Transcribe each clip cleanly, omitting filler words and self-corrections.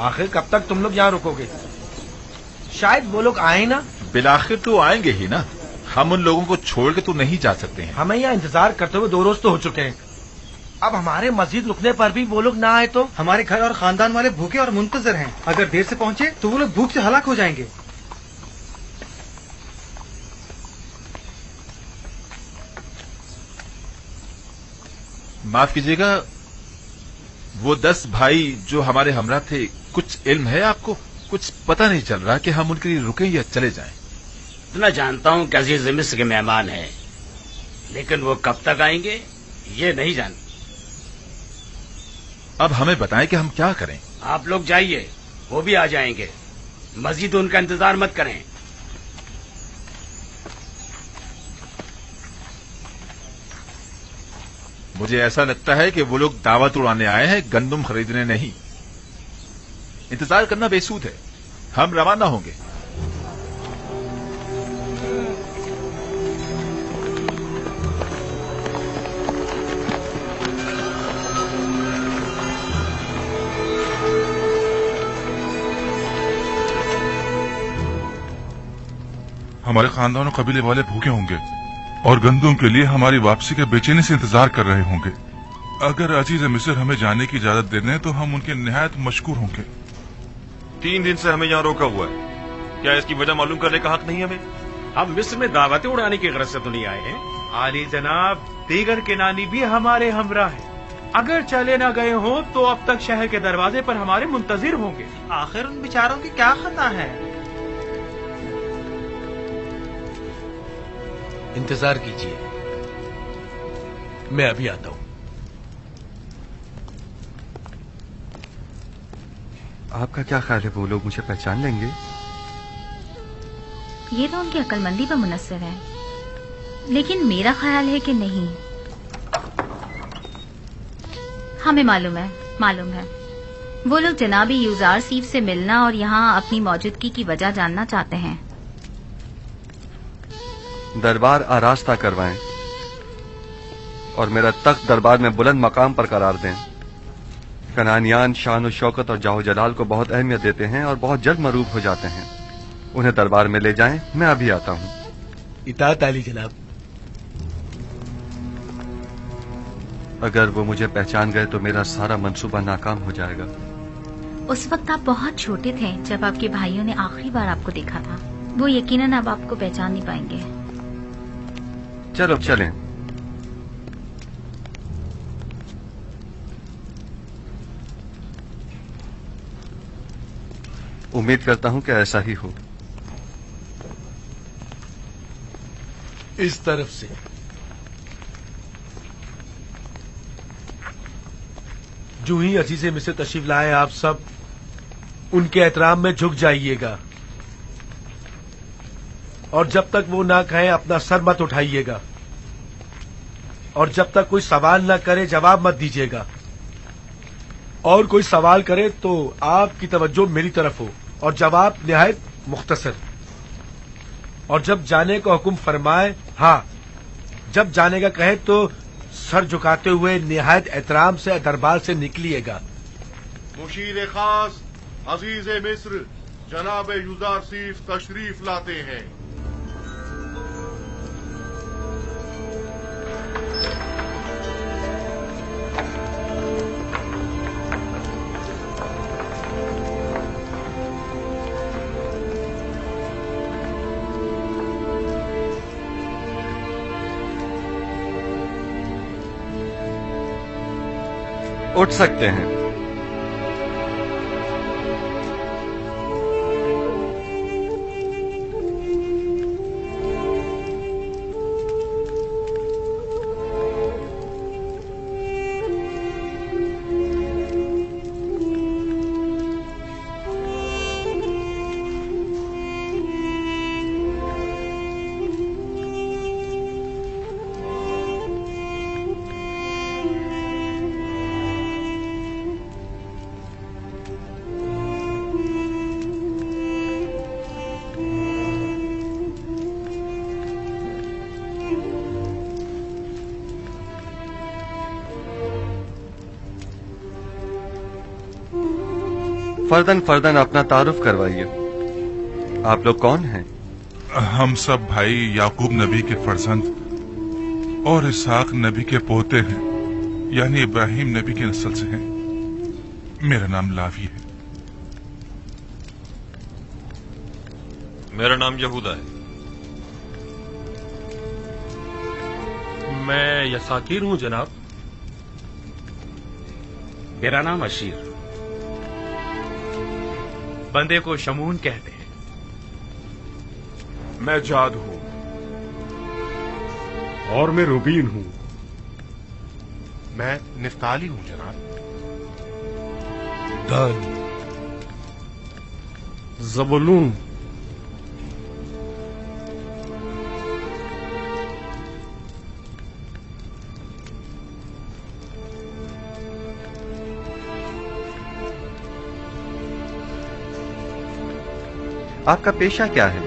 आखिर कब तक तुम लोग यहाँ रुकोगे? शायद वो लोग आए ना। बिलाखिर तो आएंगे ही ना, हम उन लोगों को छोड़ के तो नहीं जा सकते हैं। हमें यहाँ इंतजार करते हुए 2 रोज तो हो चुके हैं। अब हमारे मस्जिद रुकने पर भी वो लोग ना आए तो? हमारे घर और खानदान वाले भूखे और मुंतजर हैं। अगर देर से पहुंचे तो वो लोग भूख से हलाक हो जाएंगे। माफ कीजिएगा, वो 10 भाई जो हमारे हमरा थे, कुछ इल्म है आपको? कुछ पता नहीं चल रहा कि हम उनके लिए रुकें या चले जाएं। इतना जानता हूं कि अजीज मिस्र के मेहमान हैं, लेकिन वो कब तक आएंगे ये नहीं जानता। अब हमें बताएं कि हम क्या करें। आप लोग जाइए, वो भी आ जाएंगे। मस्जिद उनका इंतजार मत करें। मुझे ऐसा लगता है कि वो लोग दावत उड़ाने आए हैं, गंदुम खरीदने नहीं। इंतजार करना बेसूद है, हम रवाना होंगे। हमारे खानदान और कबीले वाले भूखे होंगे और गंदुम के लिए हमारी वापसी के बेचैनी से इंतजार कर रहे होंगे। अगर अजीज मिस्र हमें जाने की इजाजत दे दें तो हम उनके निहायत मशकूर होंगे। 3 दिन से हमें यहाँ रोका हुआ है, क्या इसकी वजह मालूम करने का हक नहीं हमें? हम मिस्र में दावतें उड़ाने की गरज से तो नहीं आए हैं। आली जनाब, दीगर किनानी भी हमारे हमरा है। अगर चले ना गए हो तो अब तक शहर के दरवाजे पर हमारे मुंतजिर होंगे। आखिर उन बेचारों की क्या खता है? इंतजार कीजिए, मैं अभी आता हूं। आपका क्या ख्याल है, वो लोग मुझे पहचान लेंगे? ये तो उनकी अक्लमंदी पर मुनस्सिर है, लेकिन मेरा ख्याल है कि नहीं। हमें मालूम है वो लोग जनाबी यूजार सीफ से मिलना और यहाँ अपनी मौजूदगी की वजह जानना चाहते हैं। दरबार आरास्ता करवाएं और मेरा तख्त दरबार में बुलंद मकाम पर करार दें। कनानियान शान और शौकत और जाहो जलाल को बहुत अहमियत देते हैं और बहुत जल्द मरूब हो जाते हैं। उन्हें दरबार में ले जाएं, मैं अभी आता हूं। इताअत आली जनाब। अगर वो मुझे पहचान गए तो मेरा सारा मंसूबा नाकाम हो जाएगा। उस वक्त आप बहुत छोटे थे जब आपके भाइयों ने आखिरी बार आपको देखा था। वो यकीनन अब आपको पहचान नहीं पाएंगे। चलो चलें। उम्मीद करता हूं कि ऐसा ही हो। इस तरफ से जो ही अजीज़े मिस्र तशरीफ लाए, आप सब उनके एहतराम में झुक जाइएगा और जब तक वो ना कहें अपना सर मत उठाइएगा और जब तक कोई सवाल ना करे जवाब मत दीजिएगा। और कोई सवाल करे तो आपकी तवज्जो मेरी तरफ हो और जवाब निहायत मुख्तसर। और जब जाने का हुक्म फरमाए, हाँ, जब जाने का कहे तो सर झुकाते हुए निहायत एहतराम से दरबार से निकलिएगा। मुशीर खास अजीज मिस्र जनाब यूजार सीफ तशरीफ लाते हैं। उठ सकते हैं। फर्दन फर्दन अपना तारुफ करवाइए। आप लोग कौन हैं? हम सब भाई याकूब नबी के फर्जंद और इसहाक नबी के पोते हैं, यानी इब्राहिम नबी की नस्ल से हैं। मेरा नाम लावी है। मेरा नाम यहूदा है। मैं यसाकीर हूँ जनाब। मेरा नाम अशीर। बंदे को शमून कहते हैं। मैं जाद हूँ। और मैं रुबीन हूँ। मैं निफ्ताली हूँ जनाब। दान, जबुलून, आपका पेशा क्या है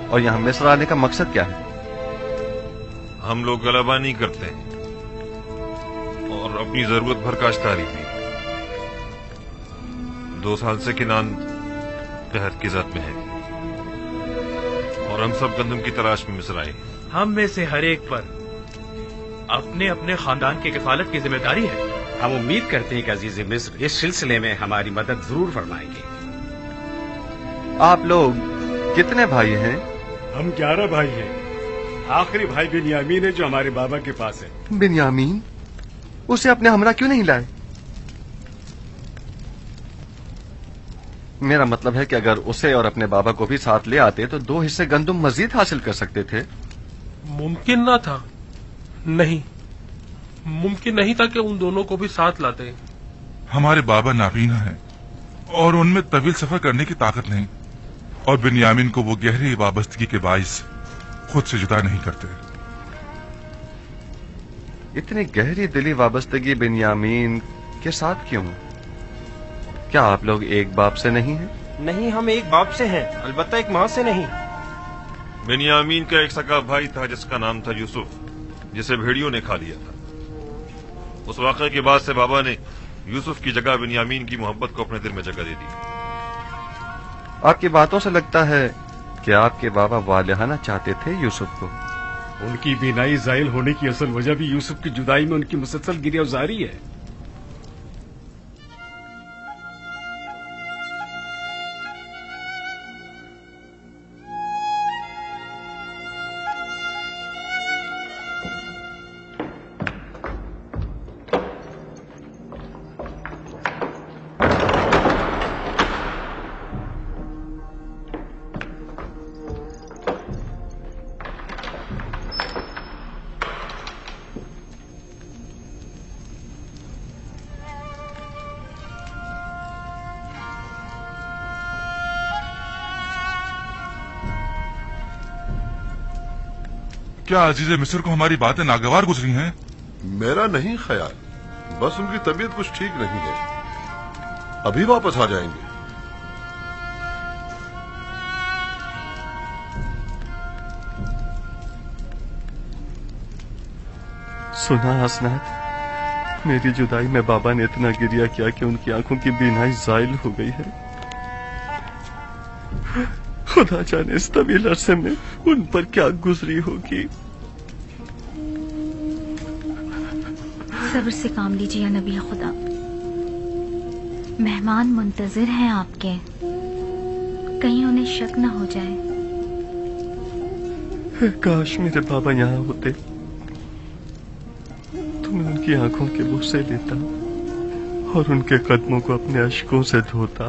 और यहाँ मिस्र आने का मकसद क्या है? हम लोग गलबा नहीं करते हैं और अपनी जरूरत भर काश्तकारी भी। 2 साल से किनान कहत की जद में है और हम सब गंदम की तलाश में मिस्र आए। हम में से हर एक पर अपने अपने खानदान की किफालत की जिम्मेदारी है। हम उम्मीद करते हैं कि अजीज मिस्र इस सिलसिले में हमारी मदद जरूर फरमाएंगे। आप लोग कितने भाई हैं? हम 11 भाई हैं। आखिरी भाई बिन्यामीन है जो हमारे बाबा के पास है। बिन्यामीन? उसे अपने हमरा क्यों नहीं लाए? मेरा मतलब है कि अगर उसे और अपने बाबा को भी साथ ले आते तो 2 हिस्से गंदुम मजीद हासिल कर सकते थे। मुमकिन ना था। नहीं, मुमकिन नहीं था कि उन दोनों को भी साथ लाते। हमारे बाबा नाबीना हैं और उनमें तवील सफर करने की ताकत नहीं, और बिन्यामीन को वो गहरी वाबस्तगी के बाइस खुद से जुदा नहीं करते। इतनी गहरी दिली वाबस्तगी बिन्यामीन के साथ क्यों? क्या आप लोग एक बाप से नहीं हैं? नहीं, हम एक बाप से हैं, अलबत्ता एक माँ से नहीं। बिन्यामीन का एक सगा भाई था जिसका नाम था यूसुफ, जिसे भेड़ियों ने खा लिया था। उस वाक़े के बाद से बाबा ने यूसुफ की जगह बिन्यामीन की मोहब्बत को अपने दिल में जगह दे दी। आपकी बातों से लगता है कि आपके बाबा वालिहाना चाहते थे यूसुफ को। उनकी बीनाई जायल होने की असल वजह भी यूसुफ की जुदाई में उनकी मुसलसल गिरफ्तारी है। क्या अजीज मिस्र को हमारी बातें नागवार गुजरी हैं? मेरा नहीं ख्याल, बस उनकी तबीयत कुछ ठीक नहीं है। अभी वापस आ जाएंगे। सुना हसनात, मेरी जुदाई में बाबा ने इतना गिरिया किया कि उनकी आंखों की बीनाई जायल हो गई है। खुदा जाने इस तवील अरसे में उन पर क्या गुजरी होगी। सब्र से काम लीजिए नबी खुदा। मेहमान मुंतजिर हैं आपके, कहीं उन्हें शक न हो जाए। काश मेरे बाबा यहाँ होते तो मैं उनकी आंखों के बुसे लेता और उनके कदमों को अपने अश्कों से धोता।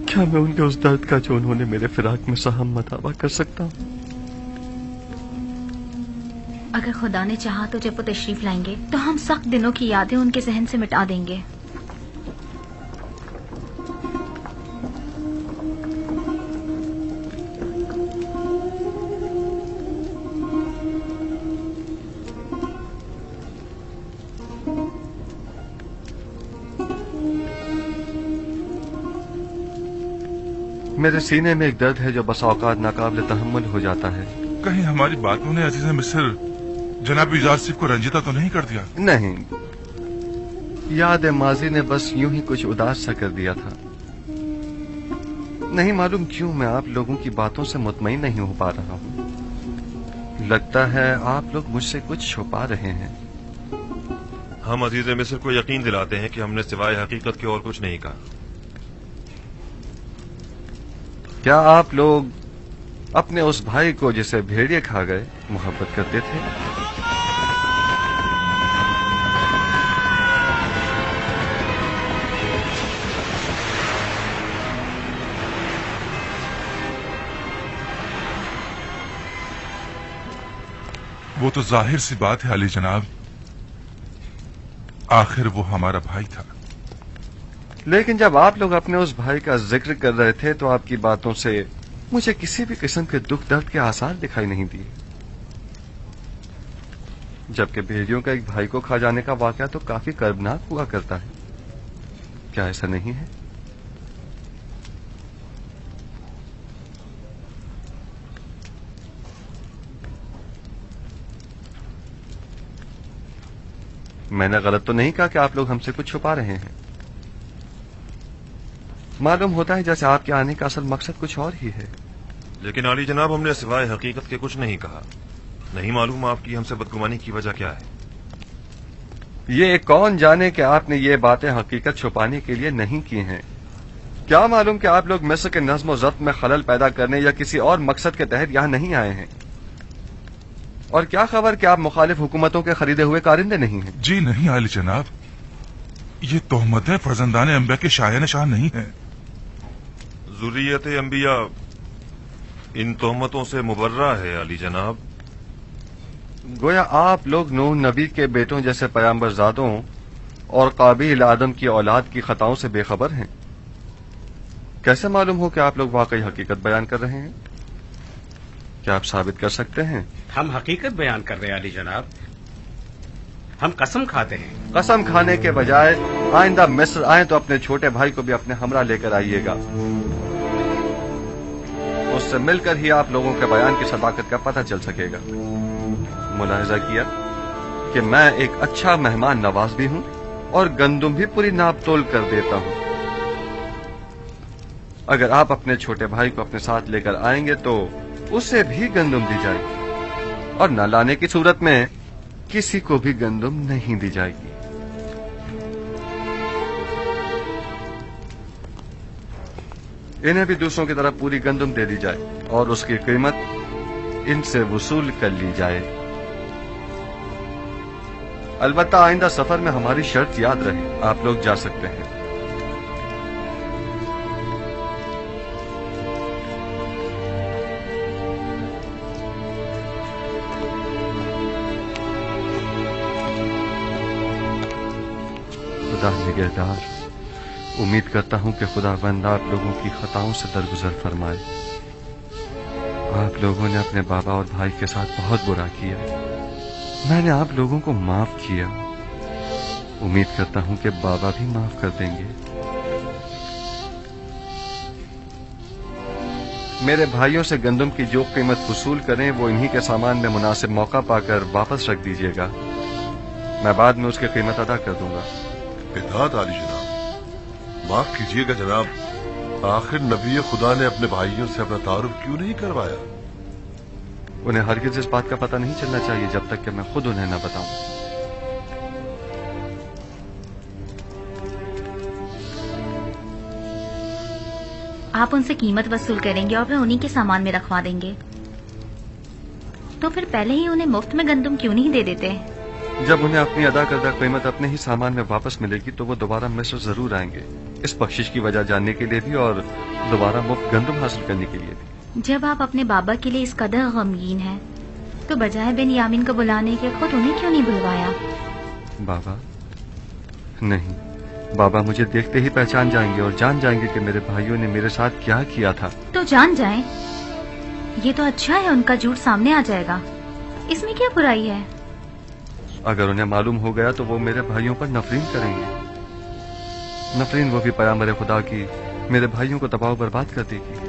क्या मैं उनके उस दर्द का जो उन्होंने मेरे फिराक में सहम दावा कर सकता हूँ? अगर खुदा ने चाहा तो जब वो तशरीफ लाएंगे तो हम सख्त दिनों की यादें उनके जहन से मिटा देंगे। मेरे सीने में एक दर्द है जो बसा औकात नाकाबिल तहम्मुल हो जाता है। कहीं हमारी बातों ने अजीज मिस्र जनाब यूजारसिफ को रंजीता तो नहीं कर दिया? नहीं, याद माजी ने बस यूं ही कुछ उदास सा कर दिया था। नहीं मालूम क्यों मैं आप लोगों की बातों से मुतमईन नहीं हो पा रहा हूं। लगता है आप लोग मुझसे कुछ छुपा रहे हैं। हम अजीज मिस्र को यकीन दिलाते हैं कि हमने सिवाय हकीकत के और कुछ नहीं कहा। क्या आप लोग अपने उस भाई को जिसे भेड़िए खा गए मोहब्बत करते थे? वो तो जाहिर सी बात है अली जनाब, आखिर वो हमारा भाई था। लेकिन जब आप लोग अपने उस भाई का जिक्र कर रहे थे तो आपकी बातों से मुझे किसी भी किस्म के दुख दर्द के आसार दिखाई नहीं दिए। जबकि भेड़ियों का एक भाई को खा जाने का वाकया तो काफी कर्बनाक हुआ करता है, क्या ऐसा नहीं है? मैंने गलत तो नहीं कहा कि आप लोग हमसे कुछ छुपा रहे हैं। मालूम होता है जैसे आपके आने का असल मकसद कुछ और ही है। लेकिन आली जनाब, हमने सिवाय हकीकत के कुछ नहीं कहा। नहीं मालूम आपकी हमसे बदगुमानी की वजह क्या है। ये कौन जाने कि आपने ये बातें हकीकत छुपाने के लिए नहीं की हैं। क्या मालूम कि आप लोग मिस्र के नज्म और ज़ब्त में खलल पैदा करने या किसी और मकसद के तहत यहां नहीं आए हैं। और क्या खबर कि आप मुखालिफ हुकूमतों के खरीदे हुए कारिंदे नहीं हैं। जी नहीं आली जनाब, ये तोहमतें फर्जंदान अंबिया के शाया निशान नहीं है। ज़ुर्रियत अंबिया इन तोहमतों से मुबर्रा है अली जनाब। गोया आप लोग नूह नबी के बेटों जैसे पैगंबरजादों और काबिल आदम की औलाद की खताओं से बेखबर हैं। कैसे मालूम हो कि आप लोग वाकई हकीकत बयान कर रहे हैं? क्या आप साबित कर सकते हैं? हम हकीकत बयान कर रहे हैं अली जनाब। हम कसम खाते हैं। कसम खाने के बजाय आइंदा मिस्र आए तो अपने छोटे भाई को भी अपने हमरा लेकर आइएगा। उससे मिलकर ही आप लोगों के बयान की सदाकत का पता चल सकेगा। मुलाहिजा किया कि मैं एक अच्छा मेहमान नवाज भी हूं और गंदुम भी पूरी नाप तोल कर देता हूं। अगर आप अपने छोटे भाई को अपने साथ लेकर आएंगे तो उसे भी गंदुम दी जाएगी और न लाने की सूरत में किसी को भी गंदुम नहीं दी जाएगी। इन्हें भी दूसरों की तरह पूरी गंदुम दे दी जाए और उसकी कीमत इनसे वसूल कर ली जाए। अलबत्ता आइंदा सफर में हमारी शर्त याद रहे, आप लोग जा सकते हैं। खुदा निगहदार, उम्मीद करता हूं कि खुदावंद आप लोगों की खताओं से दरगुजर फरमाए। आप लोगों ने अपने बाबा और भाई के साथ बहुत बुरा किया, मैंने आप लोगों को माफ किया। उम्मीद करता हूं कि बाबा भी माफ कर देंगे। मेरे भाइयों से गंदम की जो कीमत वसूल करें वो इन्हीं के सामान में मुनासिब मौका पाकर वापस रख दीजिएगा। मैं बाद में उसकी कीमत अदा कर दूंगा। इताअत आली जनाब। माफ कीजिएगा जनाब, आखिर नबी खुदा ने अपने भाइयों से अपना तारुफ क्यों नहीं करवाया? उन्हें हरगिज इस बात का पता नहीं चलना चाहिए जब तक कि मैं खुद उन्हें न बताऊं। आप उनसे कीमत वसूल करेंगे और फिर उन्हीं के सामान में रखवा देंगे, तो फिर पहले ही उन्हें मुफ्त में गंदम क्यों नहीं दे देते? जब उन्हें अपनी अदा करदा कीमत अपने ही सामान में वापस मिलेगी तो वो दोबारा मिस्र जरूर आएंगे, इस बख्शिश की वजह जानने के लिए भी और दोबारा मुफ्त गंदम हासिल करने के लिए भी। जब आप अपने बाबा के लिए इस कदर गमगीन हैं, तो बजाय बेन्यामीन को बुलाने के खुद उन्हें क्यों नहीं बुलवाया? बाबा? नहीं, बाबा मुझे देखते ही पहचान जाएंगे और जान जाएंगे कि मेरे भाइयों ने मेरे साथ क्या किया था। तो जान जाएं। ये तो अच्छा है, उनका झूठ सामने आ जाएगा, इसमें क्या बुराई है? अगर उन्हें मालूम हो गया तो वो मेरे भाइयों पर नफरीन करेंगे। नफरीन वो भी पैगंबर खुदा की मेरे भाइयों को तबाह बर्बाद कर देगी,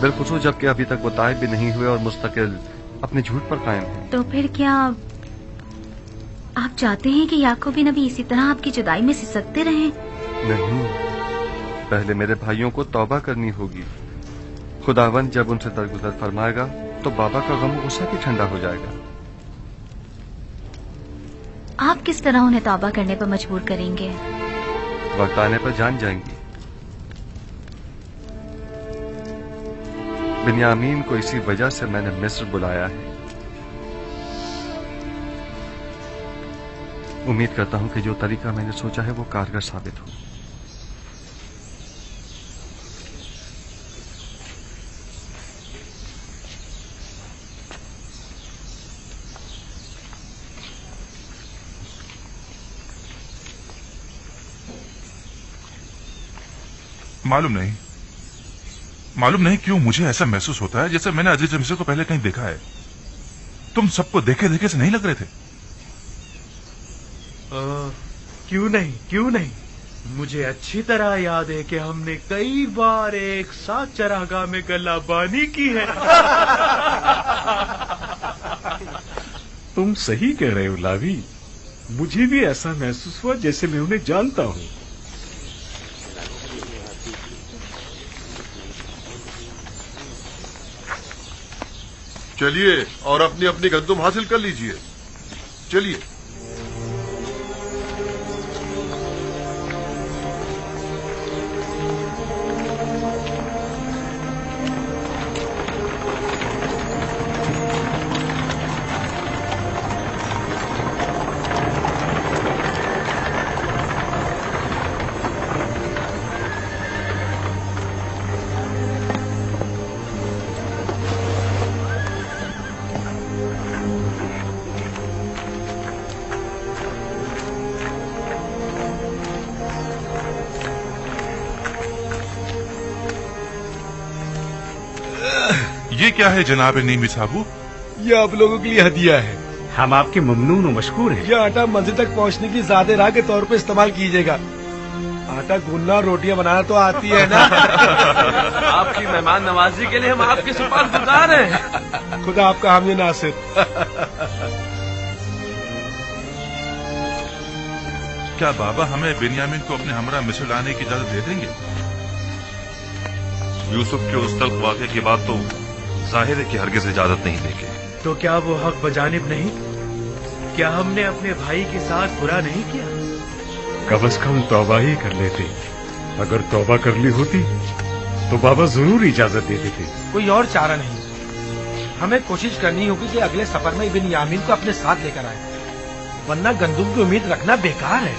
बिलखुसूस जबकि अभी तक वो ताइब भी नहीं हुए और मुस्तकिल अपने झूठ पर कायम हैं। तो फिर क्या آپ چاہتے ہیں کہ یعقوب نبی اسی طرح آپ کی جدائی میں سسکتے رہیں؟ نہیں، پہلے میرے بھائیوں کو توبہ کرنی ہوگی. خداوند جب ان سے درگزر فرمائے گا تو بابا کا غم و غصہ بھی ٹھنڈا ہو جائے گا. آپ کس طرح انہیں توبہ کرنے پر مجبور کریں گے؟ وقت آنے پر جان جائیں گی. بنیامین کو اسی وجہ سے میں نے مصر بلایا ہے. امید کرتا ہوں کہ جو طریقہ میں نے سوچا ہے وہ کارگر ثابت ہو. معلوم نہیں کیوں مجھے ایسا محسوس ہوتا ہے جیسے میں نے عزیز مصر کو پہلے کہیں دیکھا ہے. تم سب کو دیکھے دیکھے سے نہیں لگ رہے تھے؟ کیوں نہیں مجھے اچھی طرح یاد ہے کہ ہم نے کئی بار ایک ساتھ چراگاہ میں گلہ بانی کی ہے. تم صحیح کہہ رہے ہو لاوی. مجھے بھی ایسا محسوس ہوا جیسے میں انہیں جانتا ہوں. چلیے اور اپنی اپنی گندم حاصل کر لیجئے. چلیے. یہ کیا ہے جناب نیمی صاحب؟ یہ آپ لوگوں کے لیے ہدیہ ہے. ہم آپ کے ممنون و مشکور ہیں. یہ آٹا منزل تک پہنچنے کی زیادہ راہ کے طور پہ استعمال کیجیے گا. آٹا گوننا اور روٹیاں بنانا تو آتی ہے نا. آپ کی مہمان نوازی کے لیے ہم آپ کے سپاسگزار ہیں. خدا آپ کا حامی ناصر. کیا بابا ہمیں بنیامین کو اپنے ہمراہ مصر لانے کی اجازت دے دیں گے؟ یوسف کے اس تلخ واقعے کے بعد تو ظاہر ہے کہ ہرگز اجازت نہیں دیں گے. تو کیا وہ حق بجانب نہیں؟ کیا ہم نے اپنے بھائی کے ساتھ برا نہیں کیا؟ کم از کم توبہ ہی کر لیتے. اگر توبہ کر لی ہوتی تو بابا ضرور اجازت دے دیتے. کوئی اور چارہ نہیں. ہمیں کوشش کرنی ہوگی کہ اگلے سفر میں بنیامین کو اپنے ساتھ لے کر آئے، ورنہ گندم کی امید رکھنا بیکار ہے.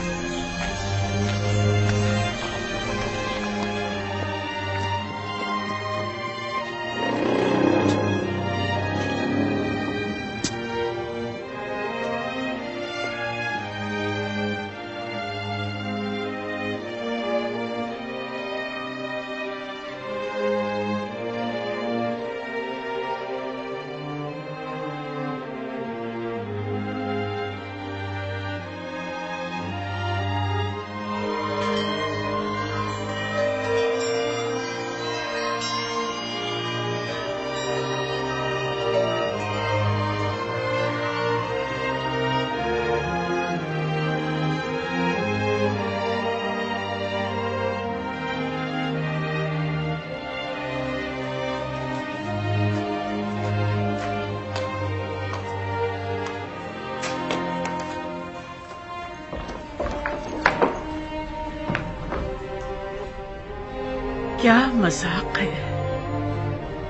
کیا مذاق ہے.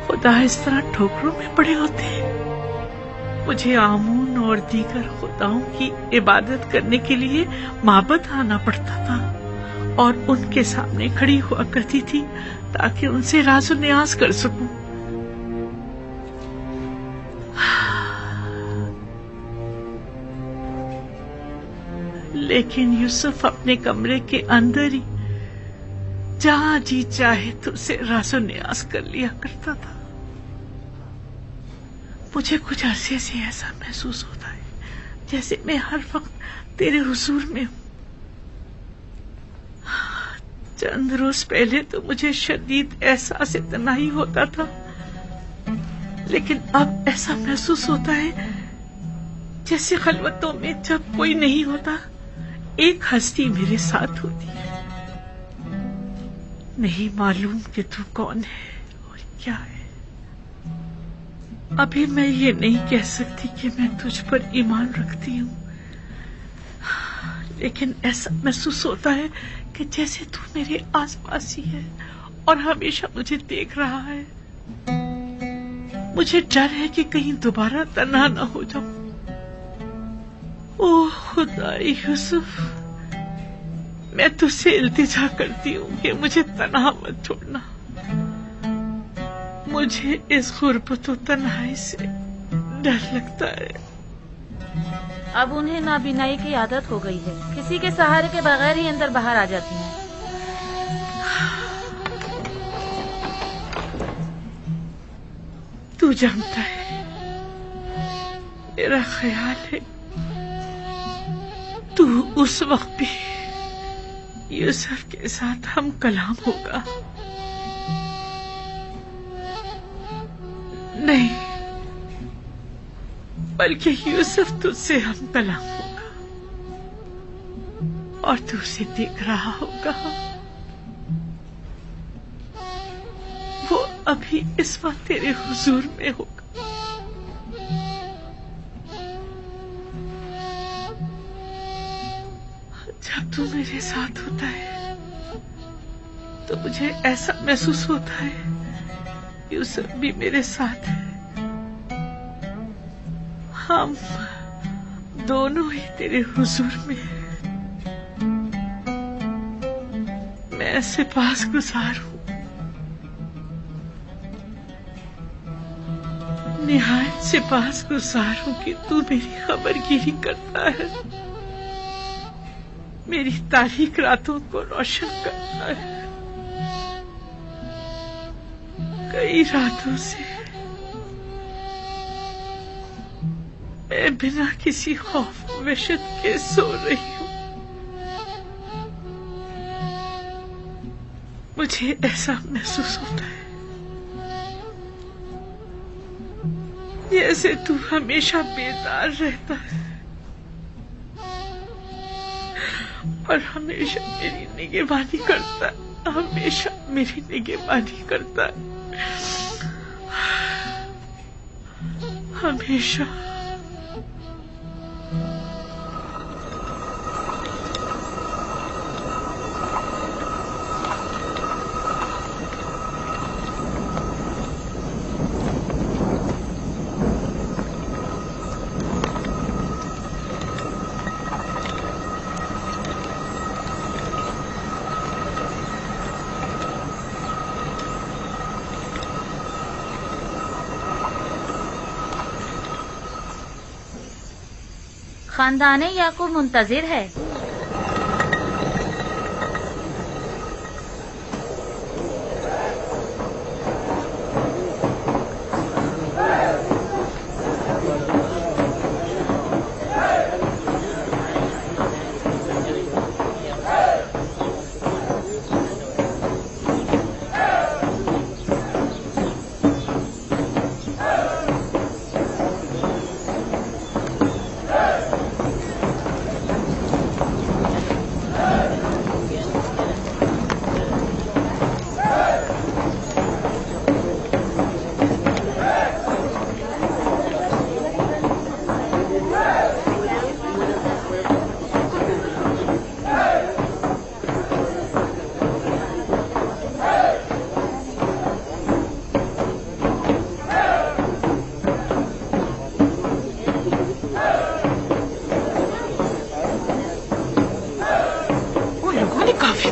خدا اس طرح ٹھوکروں میں پڑے ہوتے ہیں. مجھے آمون اور دیگر خداؤں کی عبادت کرنے کے لیے معبد آنا پڑتا تھا اور ان کے سامنے کھڑی ہوا کرتی تھی تاکہ ان سے راز و نیاز کر سکوں. لیکن یوسف اپنے کمرے کے اندر ہی جہاں جی چاہے تو اسے راز و نیاز کر لیا کرتا تھا. مجھے کچھ عرصے سے ایسا محسوس ہوتا ہے جیسے میں ہر وقت تیرے حضور میں ہوں. چند روز پہلے تو مجھے شدید احساس تنہائی ہوتا تھا، لیکن اب ایسا محسوس ہوتا ہے जैसे खलवतों में जब कोई नहीं होता एक हस्ती मेरे साथ होती है। नहीं मालूम कि तू कौन है और क्या है। अभी मैं ये नहीं कह सकती कि मैं तुझ पर ईमान रखती हूँ, लेकिन ऐसा महसूस होता है कि जैसे तू मेरे आसपास ही है और हमेशा मुझे देख रहा है। मुझे डर है कि कहीं दोबारा तन्हा न हो जाऊं। ओह खुदा यूसुफ, मैं तुझसे इल्तिजा करती हूँ कि मुझे तन्हा मत छोड़ना। मुझे इस गुर्बत और तन्हाई से डर लगता है। अब उन्हें नाबीनाई की आदत हो गई है, किसी के सहारे के बगैर ही अंदर बाहर आ जाती हैं। तू जानता है, मेरा ख्याल है तू उस वक्त भी यूसुफ के साथ हम कलाम होगा। नहीं, बल्कि यूसुफ तुझसे हम कलाम होगा और तू उसे देख रहा होगा। वो अभी इस वक्त तेरे हुजूर में होगा। जब तू मेरे साथ होता है तो मुझे ऐसा महसूस होता है यूसुफ भी मेरे साथ है। हम दोनों ही तेरे हुजूर में हैं। मैं सिपासगुजार हूँ, निहायत सिपासगुजार हूँ कि तू मेरी खबरगिरी करता है, मेरी तारीख रातों को रोशन करता है। कई रातों से मैं बिना किसी खौफ वहशत के सो रही हूँ। मुझे ऐसा महसूस होता है जैसे तू हमेशा बेदार रहता है और हमेशा मेरी निगहबानी करता है, हमेशा मेरी निगहबानी करता है, हमेशा। खानदाने याकूब मुंतजिर है।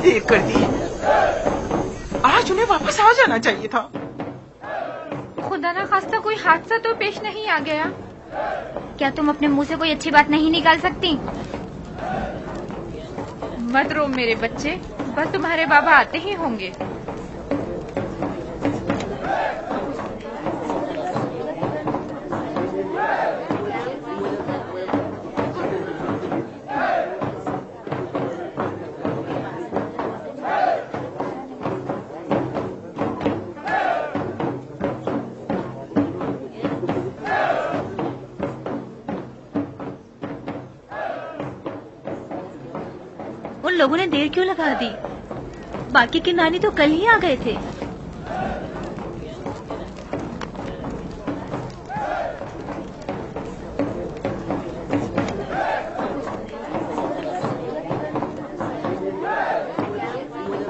देर कर दी। आज उन्हें वापस आ जाना चाहिए था। खुदा ना खास्ता कोई हादसा तो पेश नहीं आ गया। क्या तुम अपने मुंह से कोई अच्छी बात नहीं निकाल सकती? मत रो मेरे बच्चे, बस तुम्हारे बाबा आते ही होंगे। लोगों ने देर क्यों लगा दी? बाकी के नानी तो कल ही आ गए थे।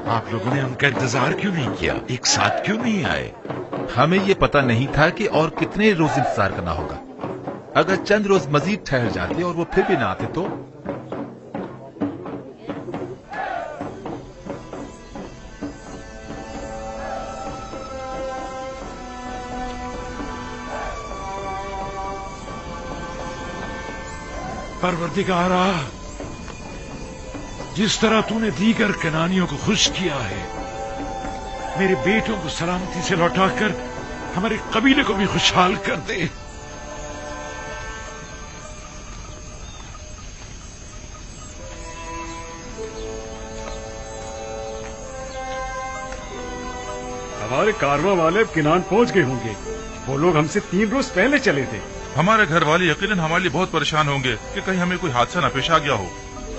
आप लोगों ने उनका इंतजार क्यों नहीं किया? एक साथ क्यों नहीं आए? हमें ये पता नहीं था कि और कितने रोज इंतजार करना होगा। अगर चंद रोज मजीद ठहर जाते और वो फिर भी ना आते तो? परवरदिगारा, जिस तरह तूने दीगर कनानियों को खुश किया है, मेरे बेटों को सलामती से लौटाकर हमारे कबीले को भी खुशहाल कर दे। हमारे कारवां वाले अब किनान पहुंच गए होंगे। वो लोग हमसे 3 रोज पहले चले थे। हमारे घर वाले यकीनन हमारे लिए बहुत परेशान होंगे कि कहीं हमें कोई हादसा न पेश आ गया हो।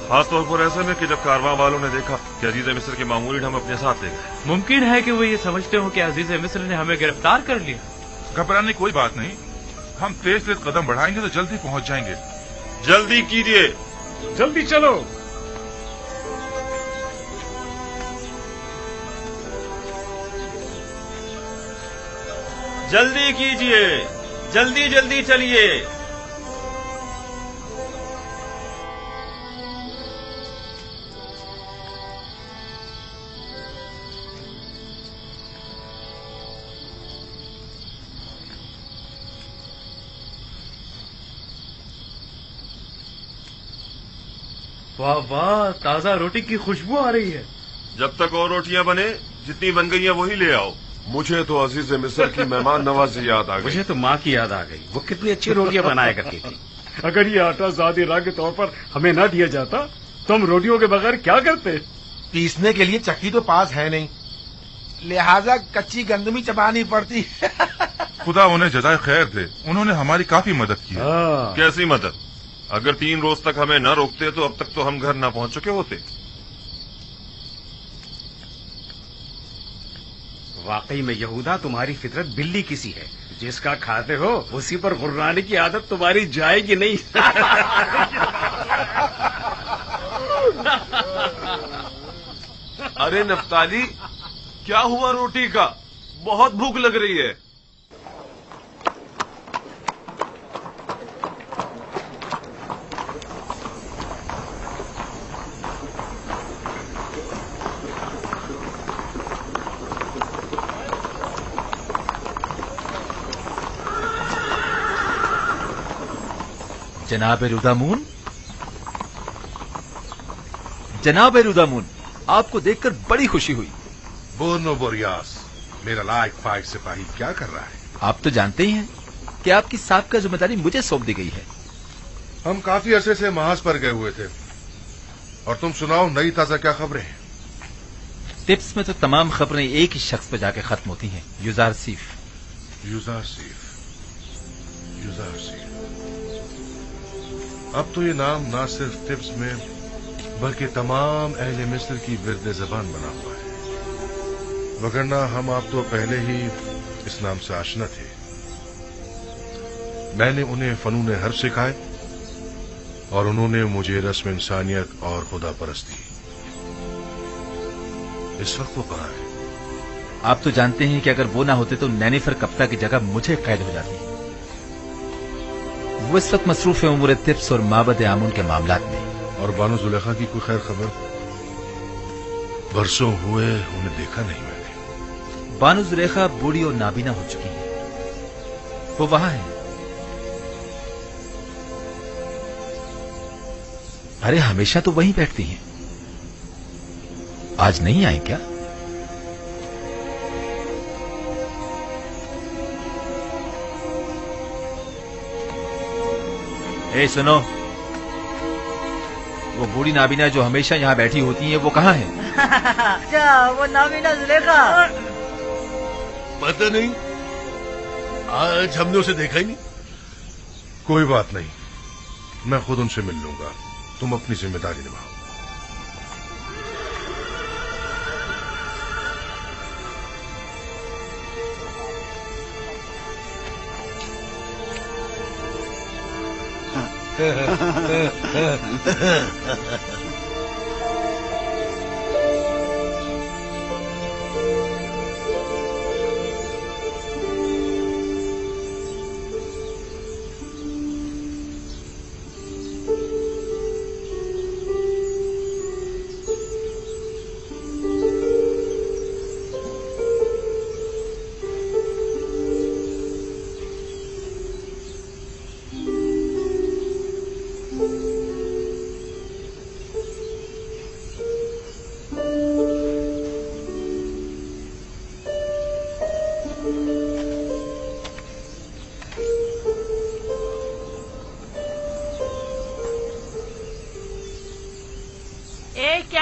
खास तौर पर ऐसे में कि जब कारवां वालों ने देखा कि अजीज मिस्र के मामूली हम अपने साथ ले गए। मुमकिन है कि वो ये समझते हो कि अजीज मिस्र ने हमें गिरफ्तार कर लिया। घबराने की कोई बात नहीं, हम तेज तेज कदम बढ़ाएंगे तो जल्दी पहुंच जाएंगे। जल्दी कीजिए, जल्दी चलो। जल्दी कीजिए, जल्दी जल्दी चलिए। वाह वाह, ताजा रोटी की खुशबू आ रही है। जब तक और रोटियां बने, जितनी बन गई है वही ले आओ। मुझे तो अजीज मिस्र की मेहमान नवाजी याद आ गई। मुझे तो माँ की याद आ गई। वो कितनी अच्छी रोटियां बनाया करती थी। अगर ये आटा ज़ादी राह के तौर पर हमें ना दिया जाता तो हम रोटियों के बगैर क्या करते? पीसने के लिए चक्की तो पास है नहीं, लिहाजा कच्ची गंदमी चबानी पड़ती। खुदा उन्हें जज़ाए खैर दे, उन्होंने हमारी काफी मदद की। कैसी मदद? अगर 3 रोज तक हमें न रोकते तो अब तक तो हम घर न पहुंच चुके होते। वाकई में यहूदा, तुम्हारी फितरत बिल्ली किसी है। जिसका खाते हो उसी पर गुर्राने की आदत तुम्हारी जाएगी नहीं। अरे नफ्ताली, क्या हुआ रोटी का? बहुत भूख लग रही है। जनाब रुदामून, जनाब रुदामून, आपको देखकर बड़ी खुशी हुई। बोर्नो बोरियास, मेरा लायक फाइक सिपाही क्या कर रहा है? आप तो जानते ही हैं कि आपकी साबका जिम्मेदारी मुझे सौंप दी गई है। हम काफी अरसे से महाज पर गए हुए थे, और तुम सुनाओ नई ताजा क्या खबरें हैं? टिप्स में तो तमाम खबरें एक ही शख्स पर जाके खत्म होती हैं, युजार सीफ। युजार सीफ, युजार सीफ। अब तो ये नाम ना सिर्फ टिप्स में बल्कि तमाम अहले मिस्र की विर्द ज़बान बना हुआ है, वगरना हम आप तो पहले ही इस नाम से आशना थे। मैंने उन्हें फनून हर्ब सिखाए और उन्होंने मुझे रस्म इंसानियत और खुदा परस्ती। इस वक्त वो कहाँ है? आप तो जानते हैं कि अगर वो ना होते तो नैनीफर कप्ता की जगह मुझे कैद हो जाती। वो इस वक्त मसरूफ है उमूर तिब्स और माबद आमून के मामलात में। और बानो जुलेखा की कोई खैर खबर? बरसों हुए उन्हें देखा नहीं मैंने। बानो जुलेखा बूढ़ी और नाबीना हो चुकी है, वो वहां है। अरे हमेशा तो वहीं बैठती हैं, आज नहीं आई क्या? ए सुनो, वो बूढ़ी नाबीना जो हमेशा यहाँ बैठी होती है वो कहाँ है? क्या वो नाबीना जुलेखा? पता नहीं, आज हमने उसे देखा ही नहीं। कोई बात नहीं, मैं खुद उनसे मिल लूंगा। तुम अपनी जिम्मेदारी निभाओ। क्या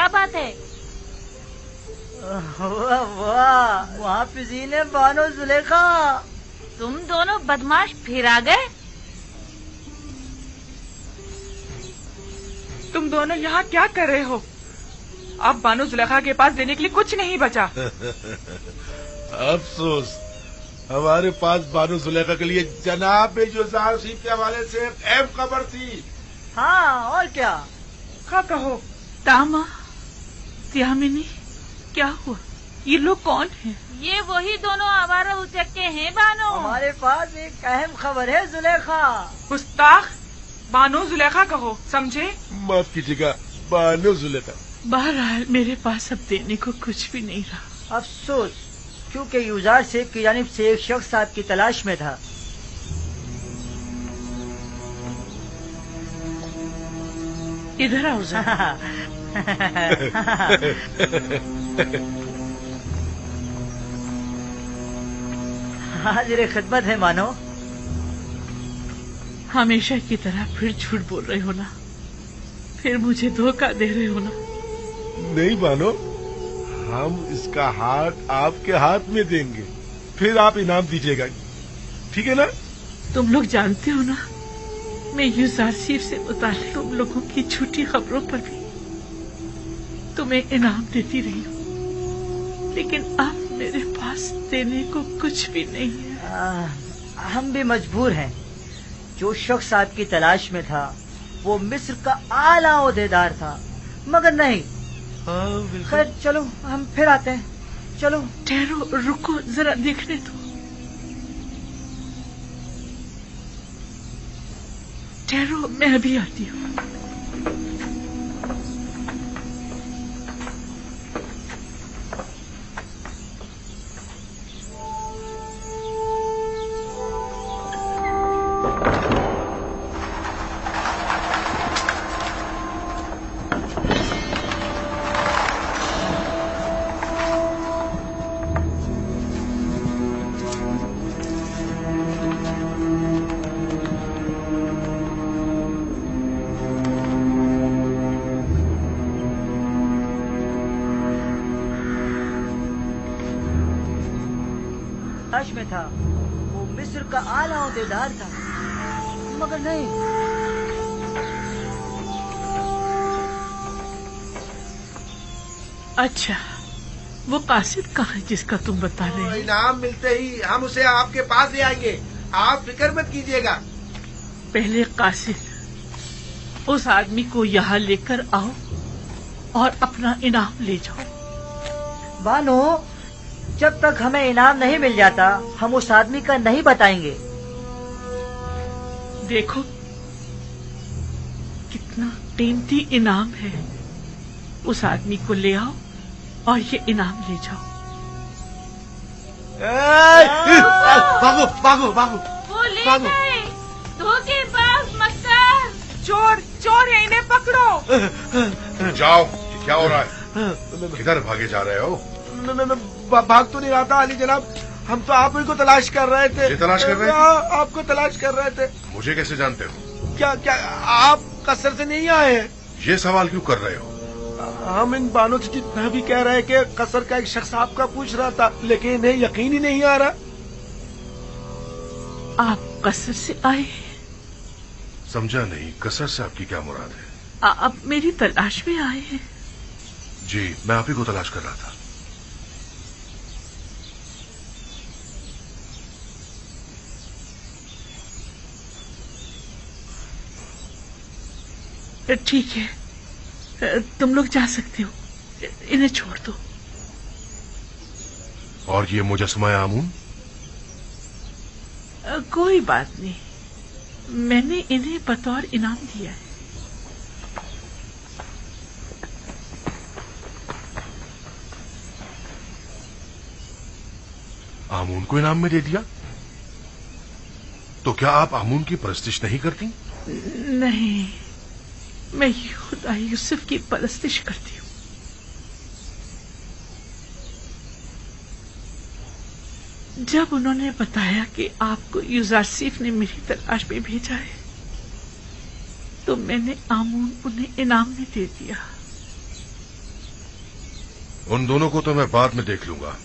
बात है? वाह वाह, वहाँ फिजीन बानो जुलेखा, तुम दोनों बदमाश फिर आ गए? तुम दोनों यहाँ क्या कर रहे हो? अब बानो जुलेखा के पास देने के लिए कुछ नहीं बचा। अफसोस, हमारे पास बानो जुलेखा के लिए जनाब जुज़ार सीफ के हवाले से अहम खबर थी। हाँ, और क्या? हाँ कहो। तामा, त्यामिनी, क्या हुआ? ये लोग कौन हैं? ये वही दोनों आवारा उचक्के हैं बानो। हमारे पास एक अहम खबर है जुलेखा। गुस्ताख, बानो जुलेखा कहो, समझे? माफ कीजिएगा, बानो जुलेखा। बहरहाल मेरे पास अब देने को कुछ भी नहीं रहा। अफसोस, क्योंकि यूजार सेफ की जानिब से एक शख्स आपकी तलाश में था। इधर आओ जरा। हाजिर खिदमत है मानो। हमेशा की तरह फिर झूठ बोल रहे हो ना? फिर मुझे धोखा दे रहे हो ना? नहीं मानो, हम इसका हाथ आपके हाथ में देंगे, फिर आप इनाम दीजिएगा, ठीक है ना? तुम लोग जानते हो ना, मैं यूजार सीफ से मुताल्लिक तुम लोगों की झूठी खबरों पर भी तुम्हें इनाम देती रही हूँ, लेकिन अब मेरे पास देने को कुछ भी नहीं है। हम भी मजबूर हैं। जो शख्स आपकी तलाश में था वो मिस्र का आला ओहदेदार था, मगर नहीं। खैर चलो, हम फिर आते हैं। चलो। ठहरो, रुको, जरा देखने दो। ठहरो, मैं अभी आती हूँ। में था, वो मिस्र का आला ओहदेदार था, मगर नहीं। अच्छा, वो कासिद कहाँ है जिसका तुम बता रहे हो? इनाम मिलते ही हम उसे आपके पास ले आएंगे, आप फिक्र मत कीजिएगा। पहले कासिद, उस आदमी को यहाँ लेकर आओ और अपना इनाम ले जाओ। बानो, जब तक हमें इनाम नहीं मिल जाता, हम उस आदमी का नहीं बताएंगे। देखो, कितना कीमती इनाम है। उस आदमी को ले आओ और ये इनाम ले जाओ। भागो भागो भागो। वो ले गए, धोखेबाज मक्कार। चोर, चोर है, इन्हें पकड़ो। जाओ, क्या हो रहा है? किधर भागे जा रहे हो? भाग तो नहीं रहा था अली जनाब, हम तो आप ही को तलाश कर रहे थे। ये तलाश कर रहे थे? आपको तलाश कर रहे थे। मुझे कैसे जानते हो? क्या क्या आप कसर से नहीं आए हैं? ये सवाल क्यों कर रहे हो? हम इन बानों से जितना भी कह रहे हैं कि कसर का एक शख्स आपका पूछ रहा था, लेकिन इन्हें यकीन ही नहीं आ रहा। आप कसर से आए? समझा नहीं, कसर से आपकी क्या मुराद है? आप मेरी तलाश में आए हैं? जी, मैं आप ही को तलाश कर रहा था। ठीक है, तुम लोग जा सकते हो, इन्हें छोड़ दो। और ये मुजस्समा आमून? कोई बात नहीं, मैंने इन्हें बतौर इनाम दिया है। आमून को इनाम में दे दिया? तो क्या आप आमून की परस्तिश नहीं करती? नहीं, मैं खुदा यूसुफ की परस्तिश करती हूँ। जब उन्होंने बताया कि आपको यूजारसीफ ने मेरी तलाश में भेजा है, तो मैंने आमून उन्हें इनाम में दे दिया। उन दोनों को तो मैं बाद में देख लूंगा।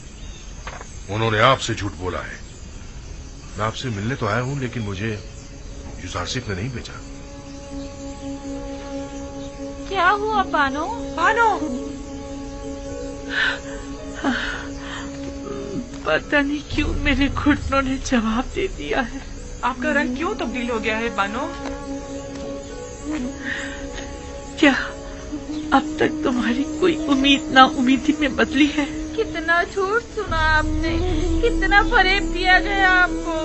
उन्होंने आपसे झूठ बोला है। मैं आपसे मिलने तो आया हूं, लेकिन मुझे यूजारसीफ ने नहीं भेजा। क्या हुआ बानो? बानो, पता नहीं क्यों मेरे घुटनों ने जवाब दे दिया है। आपका रंग क्यों तब्दील हो गया है बानो? क्या अब तक तुम्हारी कोई उम्मीद ना उम्मीदी में बदली है? कितना झूठ सुना आपने, कितना फरेब दिया गया आपको,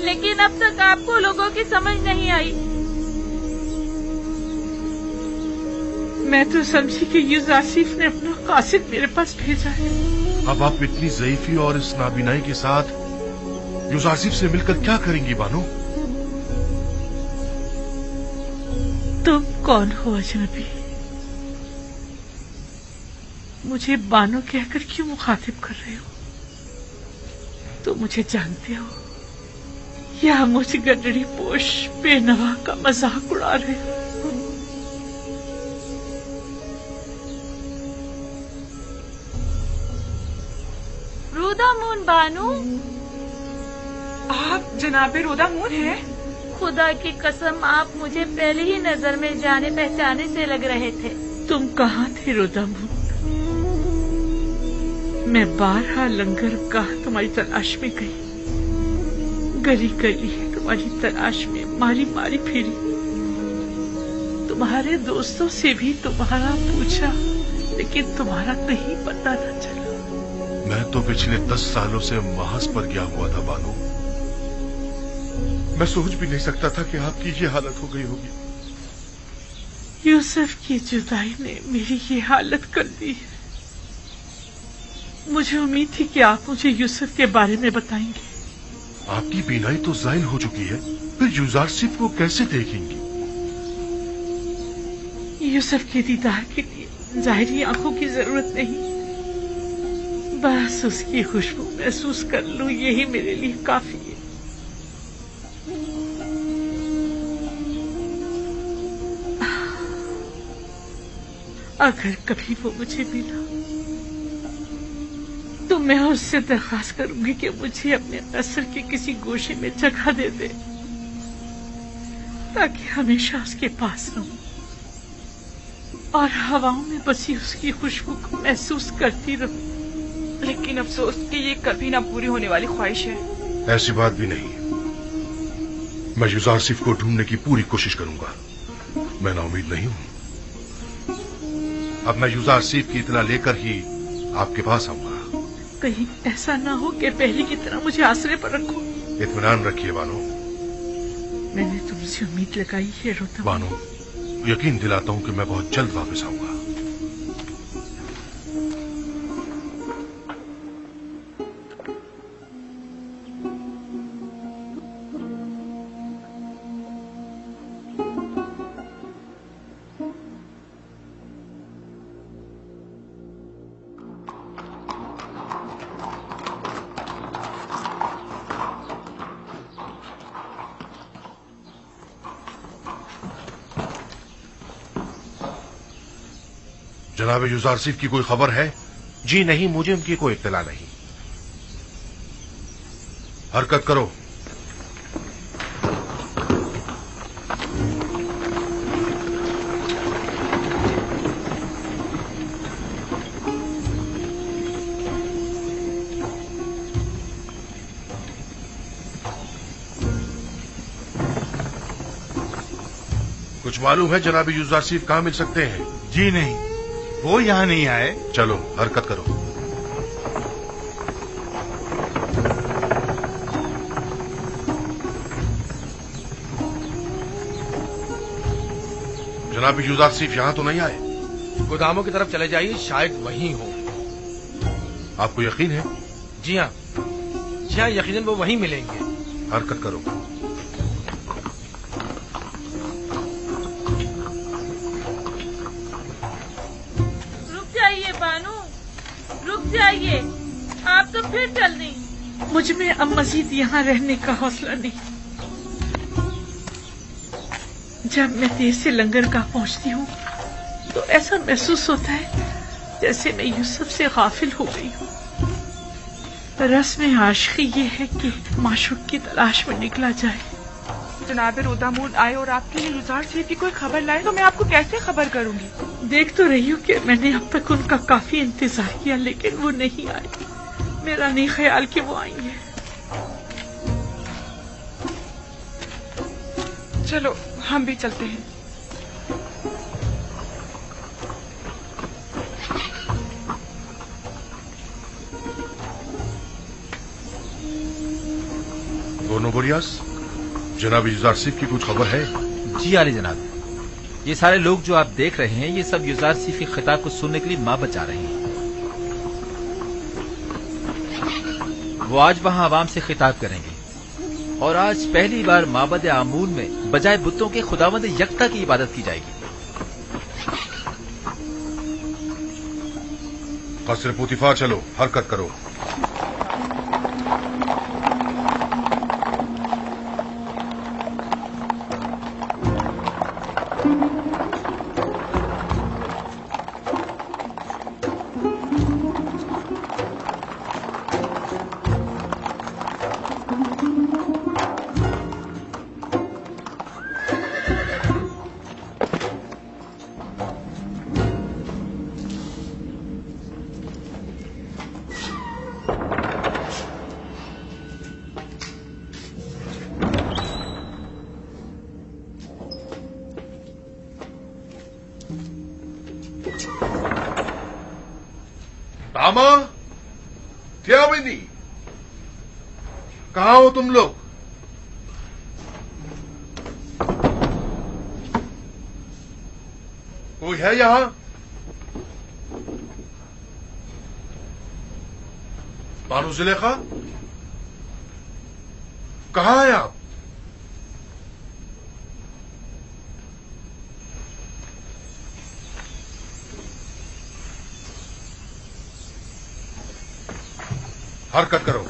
लेकिन अब तक आपको लोगों की समझ नहीं आई। मैं तो समझी कि यूजारसीफ ने अपना कासिद मेरे पास भेजा है। अब आप इतनी ज़ईफी और इस नाबीनाई के साथ यूजारसीफ से मिलकर क्या करेंगी बानो? तुम कौन हो अजनबी? मुझे बानो कहकर क्यों मुखातिब कर रहे हो? तुम मुझे जानते हो या मुझ गडड़ी पोश बेनवा का मजाक उड़ा रहे हो? रोदामून बानो, आप जनाबे रोदामून हैं? खुदा की कसम, आप मुझे पहले ही नजर में जाने पहचाने से लग रहे थे। तुम कहाँ थे रोदामून? मैं बारहा लंगर गाह तुम्हारी तलाश में गई, गली गली तुम्हारी तलाश में मारी मारी फिरी, तुम्हारे दोस्तों से भी तुम्हारा पूछा, लेकिन तुम्हारा कहीं पता न चला। मैं तो पिछले 10 सालों से महज पर गया हुआ था बानो। मैं सोच भी नहीं सकता था कि आपकी ये हालत हो गई होगी। यूसुफ की जुदाई ने मेरी ये हालत कर दी है। मुझे उम्मीद थी कि आप मुझे यूसुफ के बारे में बताएंगे। आपकी बीनाई तो ज़ाइल हो चुकी है, फिर यूजारसीफ को कैसे देखेंगी? यूसुफ के दीदार के लिए जाहिरी आंखों की जरूरत नहीं, बस उसकी खुशबू महसूस कर लूं, यही मेरे लिए काफी है। अगर कभी वो मुझे मिला तो मैं उससे दरख्वास्त करूंगी कि मुझे अपने असर के किसी गोशे में जगह दे दे, ताकि हमेशा उसके पास रहूं और हवाओं में बसी उसकी खुशबू को महसूस करती रहूं। लेकिन अफसोस कि ये कभी ना पूरी होने वाली ख्वाहिश है। ऐसी बात भी नहीं। मैं यूजारसीफ को ढूंढने की पूरी कोशिश करूंगा। मैं नाउमीद नहीं हूं। अब मैं यूजारसीफ की इत्तला लेकर ही आपके पास आऊंगा। कहीं ऐसा ना हो कि पहले की तरह मुझे आसरे पर रखो। इत्मीनान रखिए बानो। मैंने तुमसे उम्मीद लगाई है रोता बानो, यकीन दिलाता हूं कि मैं बहुत जल्द वापस आऊंगा। जनाब यूजारसीफ की कोई खबर है? जी नहीं, मुझे उनकी कोई इत्तला नहीं। हरकत करो। कुछ मालूम है जनाब यूसुफ कहाँ मिल सकते हैं? जी नहीं, वो यहाँ नहीं आए। चलो हरकत करो। जनाब यूसुफ यहाँ तो नहीं आए? गोदामों की तरफ चले जाइए, शायद वहीं हो। आपको यकीन है? जी हाँ, यकीनन वो वहीं मिलेंगे। हरकत करो। रुक जाइए बानू, रुक जाइए, आप तो फिर चल दी। मुझ में अब मजीद यहाँ रहने का हौसला नहीं। जब मैं देर से लंगरगाह पहुँचती हूँ तो ऐसा महसूस होता है जैसे मैं यूसुफ से गाफिल हो गई हूँ। रस्म आशिकी ये है कि माशूक की तलाश में निकला जाए। जनाब रोदामून आए और आपके लिए यूसुफ की कोई खबर लाए तो मैं आपको कैसे खबर करूंगी? देख तो रही हूँ कि मैंने अब तक उनका काफी इंतजार किया, लेकिन वो नहीं आए। मेरा नहीं ख्याल कि वो आएंगे। चलो हम भी चलते हैं। दोनों बोरियास, जनाब यूसुफ की कुछ खबर है? जी आली जनाब, ये सारे लोग जो आप देख रहे हैं ये सब यूसुफ के खिताब को सुनने के लिए माँ बचा रहे हैं। वो आज वहाँ आवाम से खिताब करेंगे और आज पहली बार माबद आमून में बजाय बुतों के खुदावंद यकता की इबादत की जाएगी। कसर पुतिफा चलो, हरकत करो। तामा, क्या बिनी, कहाँ हो तुम लोग? कोई है यहाँ? बानू जुलेखा, कहाँ हैं आप? हरकत करो।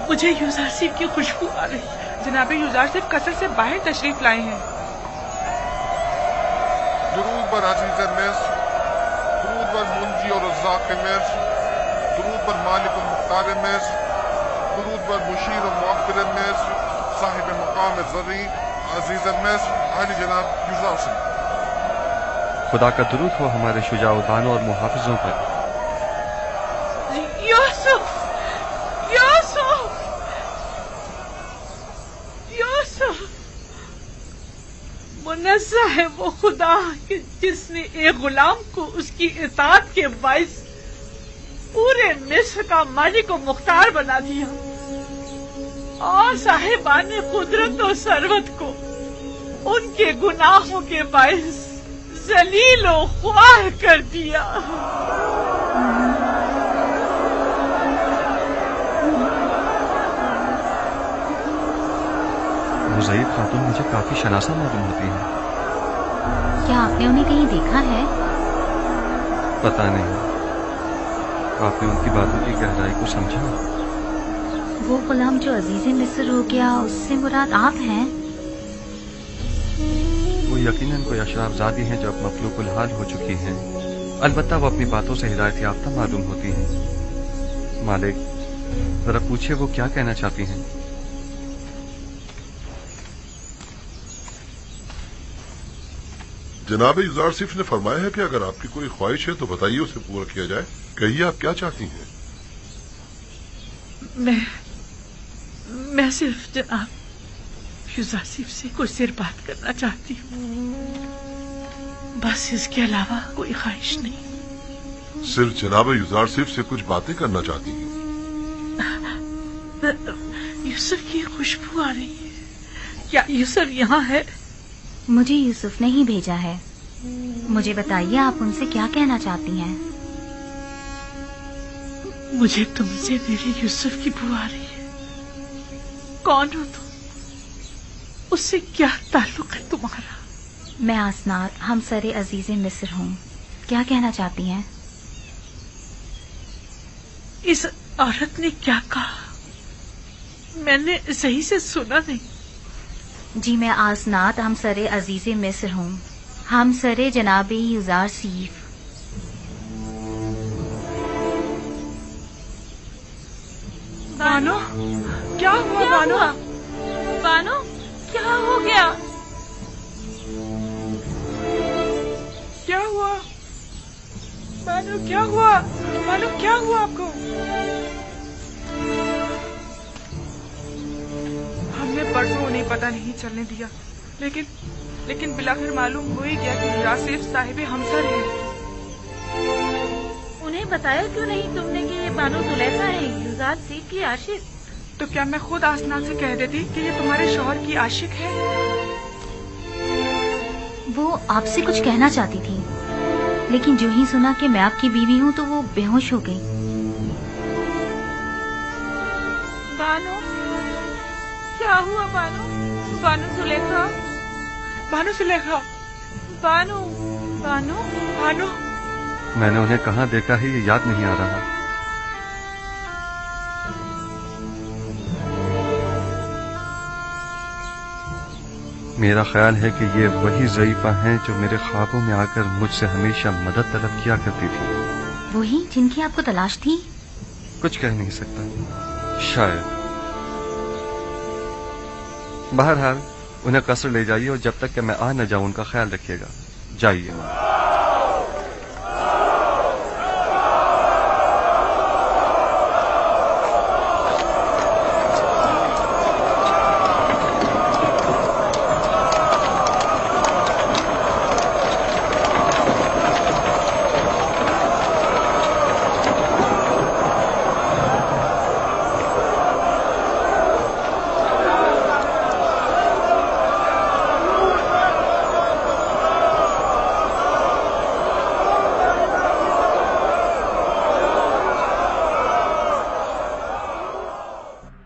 मुझे यूसुफ की खुशबू आ रही है। जनाब यूसुफ कसर से बाहर तशरीफ लाए हैं। दुरूद बर अजीज़ मिस्र, दुरूद बर मुंजी और रज़्ज़ाक़ मिस्र, दुरूद बर मालिक और मुख्तार मिस्र, दुरूद बर मुशीर और मुअब्बिर मिस्र, साहिब मकाम ज़री अजीज़ मिस्र, आली जनाब यूसुफ। खुदा का दुरूद हो हमारे शुजाउदानों और मुहाफिजों पर। यूसुफ, यूसुफ, यूसुफ, मुनज़्ज़ह है वो खुदा कि जिसने एक गुलाम को उसकी इताअत के बाइस पूरे मिस्र का मालिक और मुख्तार बना दिया और साहिबान कुदरत और सरवत को उनके गुनाहों के बाइस जलील और ख्वार कर दिया। ضعیف خاتون مجھے کافی شناسا معلوم ہوتی ہے. کیا آپ نے انہیں کہیں دیکھا ہے؟ پتہ نہیں. آپ نے ان کی باتوں کی گہرائی کو سمجھا؟ وہ غلام جو عزیز مصر ہو گیا، اس سے مراد آپ ہیں؟ وہ یقیناً کوئی اشراف زادی ہیں جو اب مخلوق الحال ہو چکی ہیں. البتہ وہ اپنی باتوں سے ہدایت یافتہ معلوم ہوتی ہیں. مالک ذرا پوچھے وہ کیا کہنا چاہتی ہیں. جناب یوزارسیف نے فرمایا ہے کہ اگر آپ کی کوئی خواہش ہے تو بتائیے، اسے پورا کیا جائے. کہیے آپ کیا چاہتی ہیں. میں صرف جناب یوزارسیف سے کچھ دیر بات کرنا چاہتی ہوں، بس اس کے علاوہ کوئی خواہش نہیں. صرف جناب یوزارسیف سے کچھ باتیں کرنا چاہتی ہیں. یوسف کی خوشبو آ رہی ہے. کیا یوسف یہاں ہے؟ مجھے یوسف نے ہی بھیجا ہے. مجھے بتائیے آپ ان سے کیا کہنا چاہتی ہیں. مجھے تم سے میرے یوسف کی بو آ رہی ہے. کون ہو تم؟ اس سے کیا تعلق ہے تمہارا؟ میں آسنات ہمسر عزیز مصر ہوں. کیا کہنا چاہتی ہیں؟ اس عورت نے کیا کہا؟ میں نے صحیح سے سنا نہیں. جی میں آسنات ہمسر عزیز مصر ہوں، ہمسر جناب یوزارسیف. بانو کیا ہوا؟ بانو بانو کیا ہو گیا؟ کیا ہوا بانو؟ کیا ہوا بانو؟ کیا ہوا آپ کو؟ ہم نے برسوں انہیں پتہ نہیں چلنے دیا، لیکن بلاخر معلوم ہو ہی گیا کہ یوزارسیف صاحب ہمسر ہے. انہیں بتایا کیوں نہیں تم نے کہ یہ بانو زلیخا ہے، یوزارسیف کی عاشق؟ تو کیا میں خود آسنات سے کہہ دیتی کہ یہ تمہارے شوہر کی عاشق ہے؟ وہ آپ سے کچھ کہنا چاہتی تھی، لیکن جو ہی سنا کہ میں آپ کی بیوی ہوں تو وہ بے ہوش ہو گئی. بانو کیا ہوا؟ بانو بانو زلیخا، بانو زلیخا، بانو بانو بانو. میں نے انہیں کہاں دیکھا ہے یہ یاد نہیں آ رہا. میرا خیال ہے کہ یہ وہی ضعیفہ ہیں جو میرے خوابوں میں آ کر مجھ سے ہمیشہ مدد طلب کیا کرتی تھی. وہی جن کی آپ کو تلاش تھی؟ کچھ کہہ نہیں سکتا، شاید. بہرحال انہیں قصر لے جائیے اور جب تک کہ میں آ نہ جاؤں ان کا خیال رکھیے گا. جائیے.